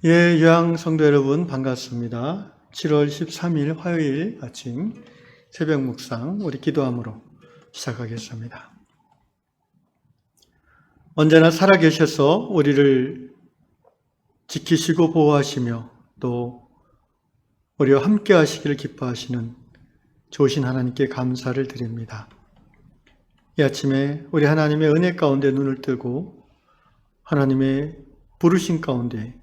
예, 유양 성도 여러분 반갑습니다. 7월 13일 화요일 아침 새벽 묵상 우리 기도함으로 시작하겠습니다. 언제나 살아계셔서 우리를 지키시고 보호하시며 또 우리와 함께 하시기를 기뻐하시는 좋으신 하나님께 감사를 드립니다. 이 아침에 우리 하나님의 은혜 가운데 눈을 뜨고 하나님의 부르심 가운데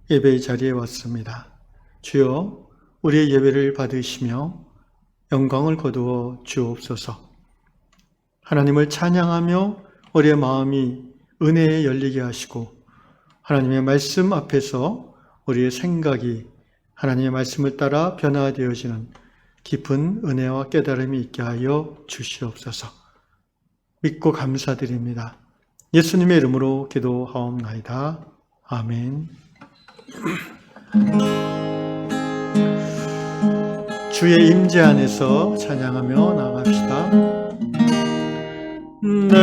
예배의 자리에 왔습니다. 주여 우리의 예배를 받으시며 영광을 거두어 주옵소서. 하나님을 찬양하며 우리의 마음이 은혜에 열리게 하시고 하나님의 말씀 앞에서 우리의 생각이 하나님의 말씀을 따라 변화되어지는 깊은 은혜와 깨달음이 있게 하여 주시옵소서. 믿고 감사드립니다. 예수님의 이름으로 기도하옵나이다. 아멘. 주의 임재 안에서 찬양하며 나갑시다. 내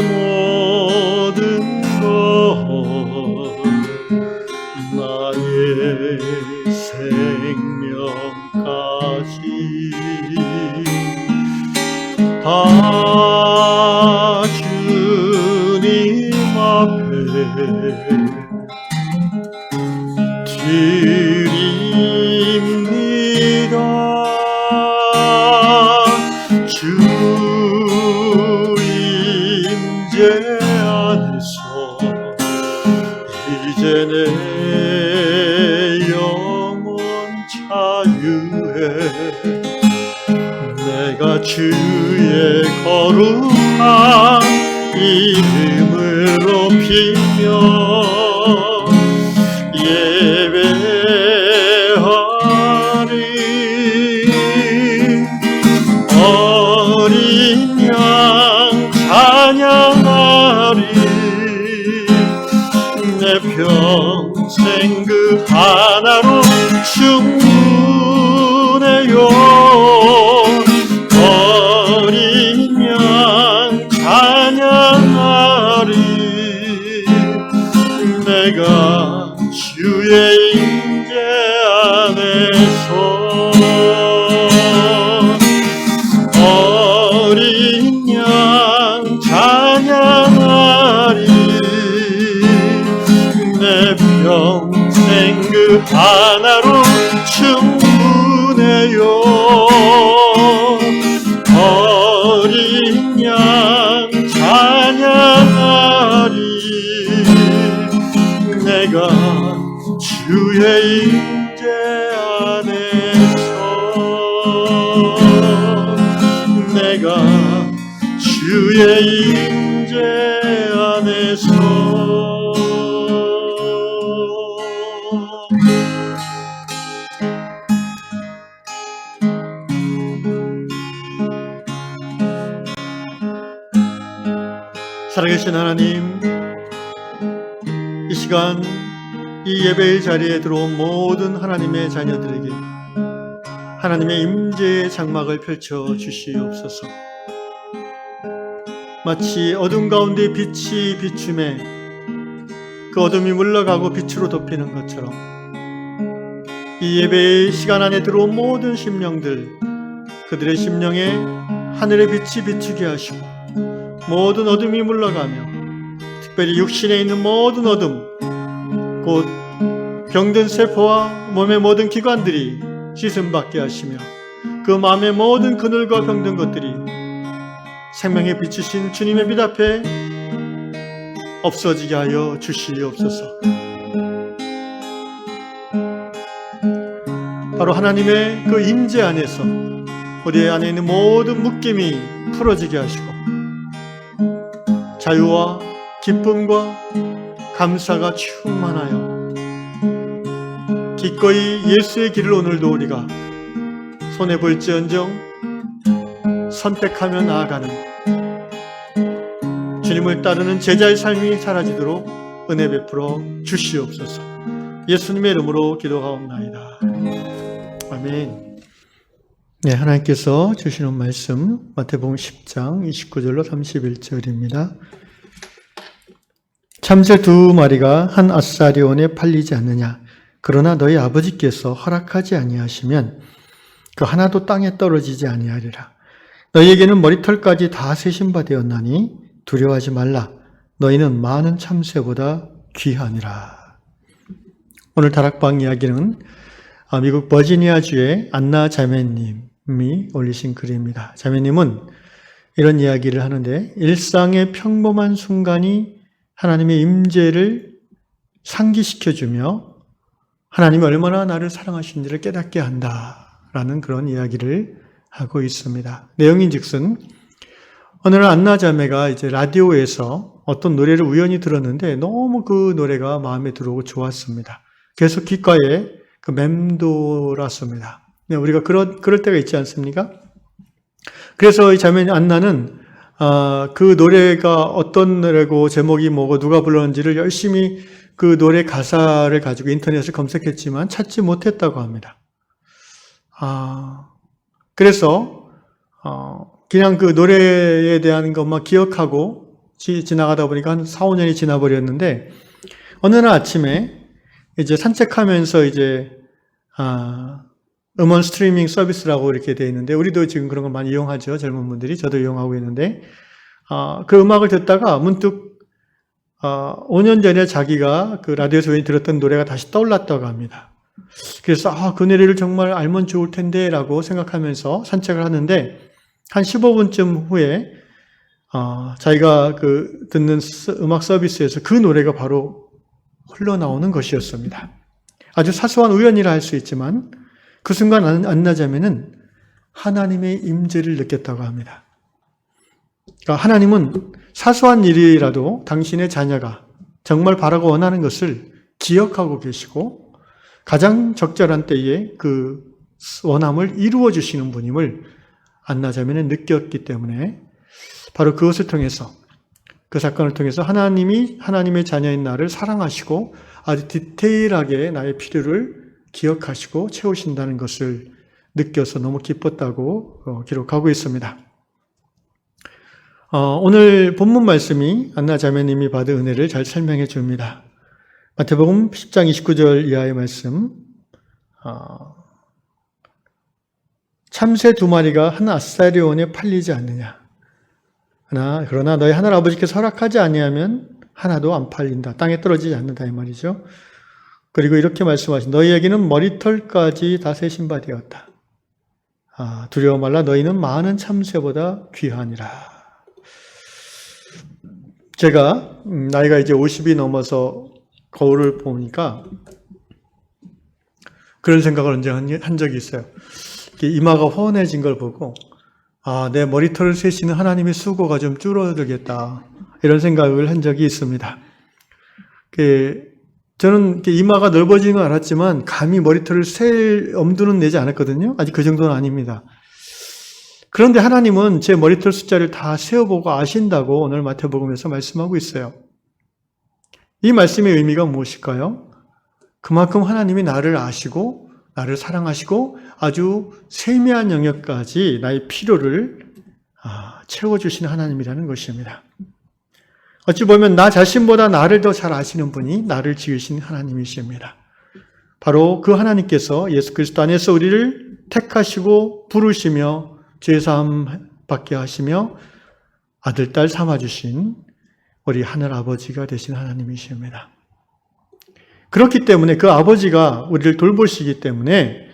모든 것 나의 생명까지 다 주님 앞에 드립니다. 주 임재 안에서 이제 내 영혼 자유해 내가 주의 거룩한 이름을 높이며 예배하리. 어린 양 찬양하리. 내 평생 그 하나로 충분해요. 어린 양 찬양하리. 내가 주의 임재 안에서 어린 양 찬양하리. 내 평생 그 하나로 충분해요. 어린 양 찬양하리. 내가 주의 임재 안에서 내가 주의 임재 안에서 살아계신 하나님, 이 시간 이 예배의 자리에 들어온 모든 하나님의 자녀들에게 하나님의 임재의 장막을 펼쳐 주시옵소서. 마치 어둠 가운데 빛이 비춤에 그 어둠이 물러가고 빛으로 덮이는 것처럼 이 예배의 시간 안에 들어온 모든 심령들, 그들의 심령에 하늘의 빛이 비추게 하시고 모든 어둠이 물러가며 특별히 육신에 있는 모든 어둠, 곧 병든 세포와 몸의 모든 기관들이 씻음받게 하시며 그 마음의 모든 그늘과 병든 것들이 생명의 빛이신 주님의 빛 앞에 없어지게 하여 주시옵소서. 바로 하나님의 그 임재 안에서 우리 안에 있는 모든 묶임이 풀어지게 하시고 자유와 기쁨과 감사가 충만하여 기꺼이 예수의 길을 오늘도 우리가 손에 볼지언정 선택하며 나아가는 주님을 따르는 제자의 삶이 사라지도록 은혜 베풀어 주시옵소서. 예수님의 이름으로 기도하옵나이다. 아멘. 네, 하나님께서 주시는 말씀 마태복음 10장 29절로 31절입니다. 참새 두 마리가 한 아사리온에 팔리지 않느냐. 그러나 너희 아버지께서 허락하지 아니하시면 그 하나도 땅에 떨어지지 아니하리라. 너희에게는 머리털까지 다 세신 바 되었나니 두려워하지 말라. 너희는 많은 참새보다 귀하니라. 오늘 다락방 이야기는 미국 버지니아주의 안나 자매님이 올리신 글입니다. 자매님은 이런 이야기를 하는데 일상의 평범한 순간이 하나님의 임재를 상기시켜주며 하나님이 얼마나 나를 사랑하시는지를 깨닫게 한다라는 그런 이야기를 하고 있습니다. 내용인즉슨 어느 날 안나 자매가 이제 라디오에서 어떤 노래를 우연히 들었는데 너무 그 노래가 마음에 들어오고 좋았습니다. 계속 귓가에 맴돌았습니다. 우리가 그럴 때가 있지 않습니까? 그래서 이 자매 안나는 그 노래가 어떤 노래고 제목이 뭐고 누가 불렀는지를 열심히 그 노래 가사를 가지고 인터넷을 검색했지만 찾지 못했다고 합니다. 그래서 그냥 그 노래에 대한 것만 기억하고 지나가다 보니까 한 4, 5년이 지나버렸는데 어느 날 아침에 이제 산책하면서 이제 음원 스트리밍 서비스라고 이렇게 되어 있는데 우리도 지금 그런 걸 많이 이용하죠. 젊은 분들이. 저도 이용하고 있는데 그 음악을 듣다가 문득 5년 전에 자기가 그 라디오에서 들었던 노래가 다시 떠올랐다고 합니다. 그래서 그 노래를 정말 알면 좋을 텐데 라고 생각하면서 산책을 하는데 한 15분쯤 후에 자기가 그 듣는 음악 서비스에서 그 노래가 바로 흘러나오는 것이었습니다. 아주 사소한 우연이라 할 수 있지만 그 순간 안나 자매는 하나님의 임재를 느꼈다고 합니다. 그러니까 하나님은 사소한 일이라도 당신의 자녀가 정말 바라고 원하는 것을 기억하고 계시고 가장 적절한 때에 그 원함을 이루어 주시는 분임을 안나 자매는 느꼈기 때문에 바로 그것을 통해서 그 사건을 통해서 하나님이 하나님의 자녀인 나를 사랑하시고 아주 디테일하게 나의 필요를 기억하시고 채우신다는 것을 느껴서 너무 기뻤다고 기록하고 있습니다. 오늘 본문 말씀이 안나 자매님이 받은 은혜를 잘 설명해 줍니다. 마태복음 10장 29절 이하의 말씀. 참새 두 마리가 한 아사리온에 팔리지 않느냐. 그러나 너희 하늘 아버지께서 허락하지 아니하면 하나도 안 팔린다. 땅에 떨어지지 않는다 이 말이죠. 그리고 이렇게 말씀하신 너희에게는 머리털까지 다 세신 바 되었다. 두려워 말라. 너희는 많은 참새보다 귀하니라. 제가 나이가 이제 50이 넘어서 거울을 보니까 그런 생각을 언제 한 적이 있어요. 이마가 훤해진 걸 보고 내 머리털을 세시는 하나님의 수고가 좀 줄어들겠다 이런 생각을 한 적이 있습니다. 저는 이마가 넓어지는 건 알았지만 감히 머리털을 셀 엄두는 내지 않았거든요. 아직 그 정도는 아닙니다. 그런데 하나님은 제 머리털 숫자를 다 세어보고 아신다고 오늘 마태복음에서 말씀하고 있어요. 이 말씀의 의미가 무엇일까요? 그만큼 하나님이 나를 아시고 나를 사랑하시고 아주 세미한 영역까지 나의 필요를 채워주시는 하나님이라는 것입니다. 어찌 보면 나 자신보다 나를 더 잘 아시는 분이 나를 지으신 하나님이십니다. 바로 그 하나님께서 예수 그리스도 안에서 우리를 택하시고 부르시며 죄사함 받게 하시며 아들, 딸 삼아주신 우리 하늘 아버지가 되신 하나님이십니다. 그렇기 때문에 그 아버지가 우리를 돌보시기 때문에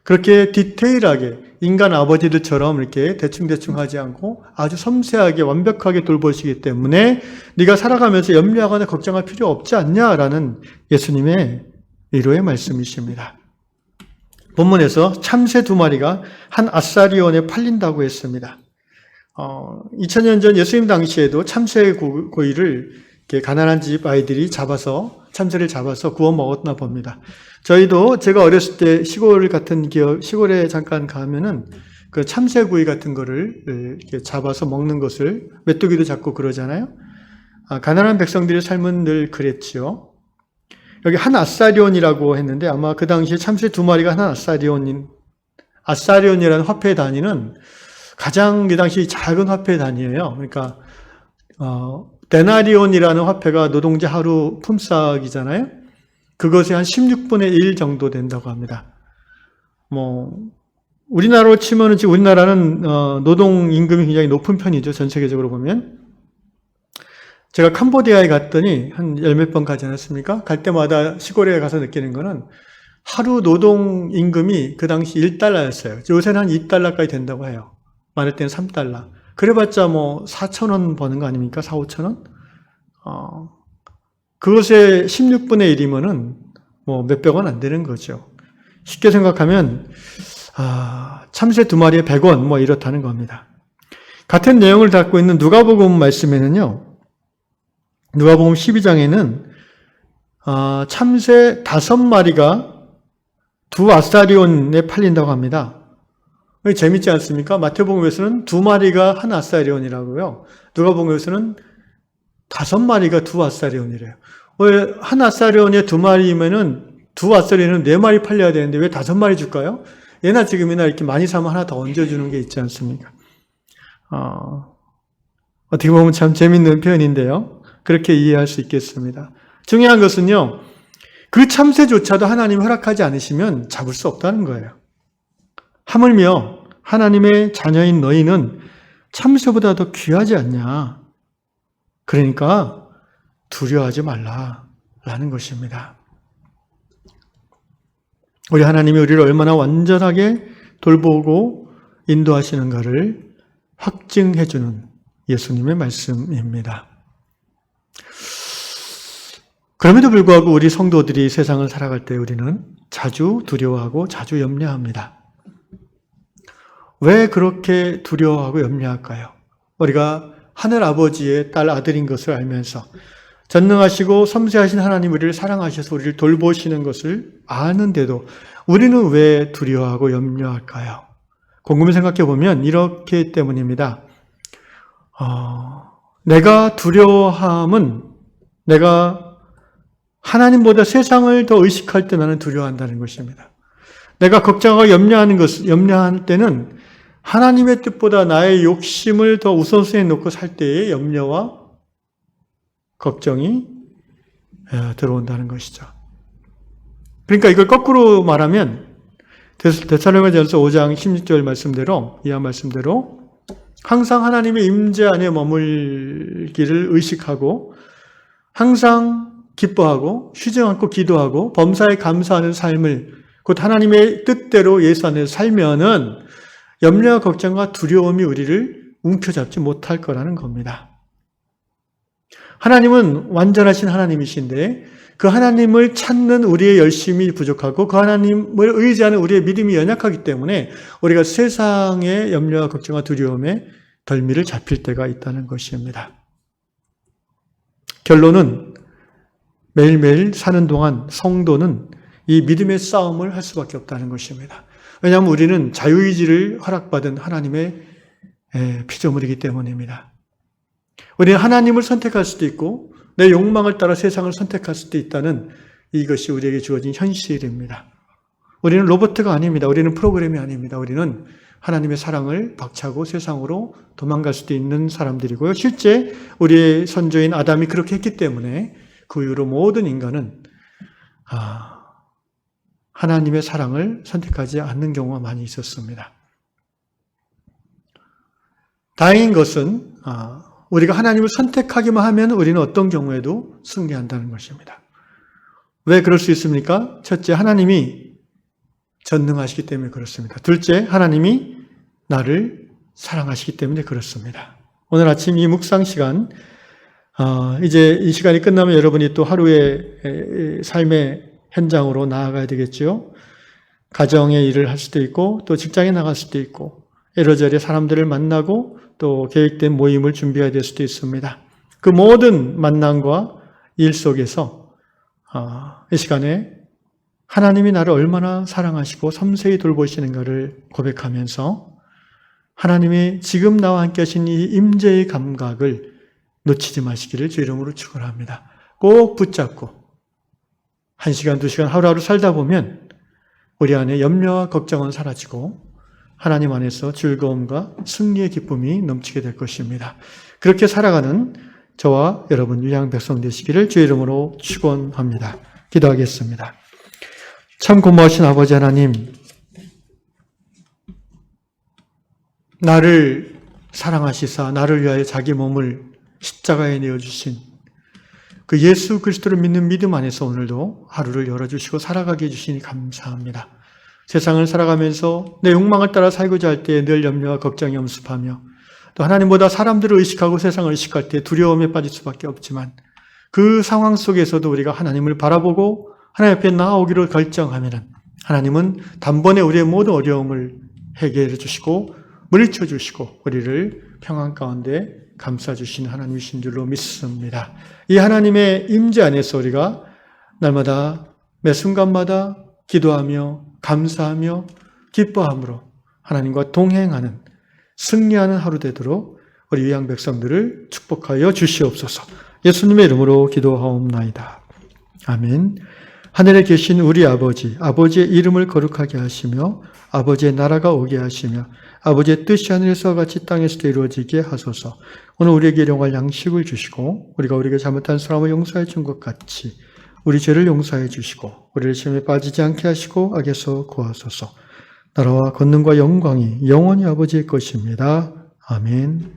그렇게 디테일하게 인간 아버지들처럼 이렇게 대충대충 하지 않고 아주 섬세하게 완벽하게 돌보시기 때문에 네가 살아가면서 염려하거나 걱정할 필요 없지 않냐라는 예수님의 위로의 말씀이십니다. 본문에서 참새 두 마리가 한 아사리온에 팔린다고 했습니다. 2000년 전 예수님 당시에도 참새 고기를 이렇게 가난한 집 아이들이 참새를 잡아서 구워 먹었나 봅니다. 저희도 제가 어렸을 때 시골에 잠깐 가면은 그 참새구이 같은 거를 이렇게 잡아서 먹는 것을 메뚜기도 잡고 그러잖아요. 가난한 백성들의 삶은 늘 그랬지요. 여기 한 아사리온이라고 했는데 아마 그 당시에 참새 두 마리가 한 아사리온이라는 화폐 단위는 가장 그 당시 작은 화폐 단위예요. 그러니까 데나리온이라는 화폐가 노동자 하루 품삯이잖아요. 그것의 한 16분의 1 정도 된다고 합니다. 우리나라로 치면은 지금 우리나라는 노동 임금이 굉장히 높은 편이죠. 전 세계적으로 보면. 제가 캄보디아에 갔더니 한 열 몇 번 가지 않았습니까? 갈 때마다 시골에 가서 느끼는 거는 하루 노동 임금이 그 당시 1달러였어요. 요새는 한 2달러까지 된다고 해요. 많을 때는 3달러. 그래봤자 4,000원 버는 거 아닙니까? 4, 5,000원? 그것의 16분의 1이면은 몇백 원 안 되는 거죠. 쉽게 생각하면, 참새 2마리에 100원, 이렇다는 겁니다. 같은 내용을 담고 있는 누가복음 말씀에는요, 누가복음 12장에는, 참새 5마리가 2아사리온에 팔린다고 합니다. 재밌지 않습니까? 마태복음에서는 2마리가 1아사리온이라고요. 누가복음에서는 5마리가 2아사리온이래요. 왜 1아사리온에 2마리면은 2아사리온은 4마리 팔려야 되는데 왜 5마리 줄까요? 예나 지금이나 이렇게 많이 사면 하나 더 얹어주는 게 있지 않습니까? 어떻게 보면 참 재밌는 표현인데요. 그렇게 이해할 수 있겠습니다. 중요한 것은요, 그 참새조차도 하나님이 허락하지 않으시면 잡을 수 없다는 거예요. 하물며 하나님의 자녀인 너희는 참새보다 더 귀하지 않냐. 그러니까 두려워하지 말라라는 것입니다. 우리 하나님이 우리를 얼마나 완전하게 돌보고 인도하시는가를 확증해주는 예수님의 말씀입니다. 그럼에도 불구하고 우리 성도들이 세상을 살아갈 때 우리는 자주 두려워하고 자주 염려합니다. 왜 그렇게 두려워하고 염려할까요? 우리가 하늘 아버지의 딸 아들인 것을 알면서 전능하시고 섬세하신 하나님 우리를 사랑하셔서 우리를 돌보시는 것을 아는데도 우리는 왜 두려워하고 염려할까요? 곰곰이 생각해 보면 이렇기 때문입니다. 내가 두려워함은 내가 하나님보다 세상을 더 의식할 때 나는 두려워한다는 것입니다. 내가 걱정하고 염려할 때는 하나님의 뜻보다 나의 욕심을 더 우선순위에 놓고 살 때의 염려와 걱정이 들어온다는 것이죠. 그러니까 이걸 거꾸로 말하면 데살로니가전서 5장 16절 말씀대로, 이하 말씀대로 항상 하나님의 임재 안에 머물기를 의식하고 항상 기뻐하고 쉬지 않고 기도하고 범사에 감사하는 삶을 곧 하나님의 뜻대로 예수 안에서 살면은 염려와 걱정과 두려움이 우리를 움켜잡지 못할 거라는 겁니다. 하나님은 완전하신 하나님이신데 그 하나님을 찾는 우리의 열심이 부족하고 그 하나님을 의지하는 우리의 믿음이 연약하기 때문에 우리가 세상의 염려와 걱정과 두려움에 덜미를 잡힐 때가 있다는 것입니다. 결론은 매일매일 사는 동안 성도는 이 믿음의 싸움을 할 수밖에 없다는 것입니다. 왜냐하면 우리는 자유의지를 허락받은 하나님의 피조물이기 때문입니다. 우리는 하나님을 선택할 수도 있고 내 욕망을 따라 세상을 선택할 수도 있다는 이것이 우리에게 주어진 현실입니다. 우리는 로봇가 아닙니다. 우리는 프로그램이 아닙니다. 우리는 하나님의 사랑을 박차고 세상으로 도망갈 수도 있는 사람들이고요. 실제 우리의 선조인 아담이 그렇게 했기 때문에 그 이후로 모든 인간은 하나님의 사랑을 선택하지 않는 경우가 많이 있었습니다. 다행인 것은 우리가 하나님을 선택하기만 하면 우리는 어떤 경우에도 승리한다는 것입니다. 왜 그럴 수 있습니까? 첫째, 하나님이 전능하시기 때문에 그렇습니다. 둘째, 하나님이 나를 사랑하시기 때문에 그렇습니다. 오늘 아침 이 묵상 시간, 이제 이 시간이 끝나면 여러분이 또 하루의 삶의 현장으로 나아가야 되겠죠. 가정의 일을 할 수도 있고 또 직장에 나갈 수도 있고 이러저러 사람들을 만나고 또 계획된 모임을 준비해야 될 수도 있습니다. 그 모든 만남과 일 속에서 이 시간에 하나님이 나를 얼마나 사랑하시고 섬세히 돌보시는가를 고백하면서 하나님이 지금 나와 함께 하신 이 임재의 감각을 놓치지 마시기를 주 이름으로 축원합니다. 꼭 붙잡고 1시간, 2시간 하루하루 살다 보면 우리 안에 염려와 걱정은 사라지고 하나님 안에서 즐거움과 승리의 기쁨이 넘치게 될 것입니다. 그렇게 살아가는 저와 여러분 위대한 백성 되시기를 주의 이름으로 축원합니다. 기도하겠습니다. 참 고마우신 아버지 하나님, 나를 사랑하시사 나를 위하여 자기 몸을 십자가에 내어주신 그 예수 그리스도를 믿는 믿음 안에서 오늘도 하루를 열어주시고 살아가게 해주시니 감사합니다. 세상을 살아가면서 내 욕망을 따라 살고자 할 때 늘 염려와 걱정이 엄습하며 또 하나님보다 사람들을 의식하고 세상을 의식할 때 두려움에 빠질 수밖에 없지만 그 상황 속에서도 우리가 하나님을 바라보고 하나님 앞에 나아오기로 결정하면 하나님은 단번에 우리의 모든 어려움을 해결해 주시고 물리쳐 주시고 우리를 평안 가운데 감싸주신 하나님이신 줄로 믿습니다. 이 하나님의 임재 안에서 우리가 날마다 매 순간마다 기도하며 감사하며 기뻐함으로 하나님과 동행하는 승리하는 하루 되도록 우리 위양 백성들을 축복하여 주시옵소서. 예수님의 이름으로 기도하옵나이다. 아멘. 하늘에 계신 우리 아버지, 아버지의 이름을 거룩하게 하시며 아버지의 나라가 오게 하시며 아버지의 뜻이 하늘에서와 같이 땅에서도 이루어지게 하소서. 오늘 우리에게 일용할 양식을 주시고 우리가 우리에게 잘못한 사람을 용서해 준 것 같이 우리 죄를 용서해 주시고 우리를 시험에 빠지지 않게 하시고 악에서 구하소서. 나라와 권능과 영광이 영원히 아버지의 것입니다. 아멘.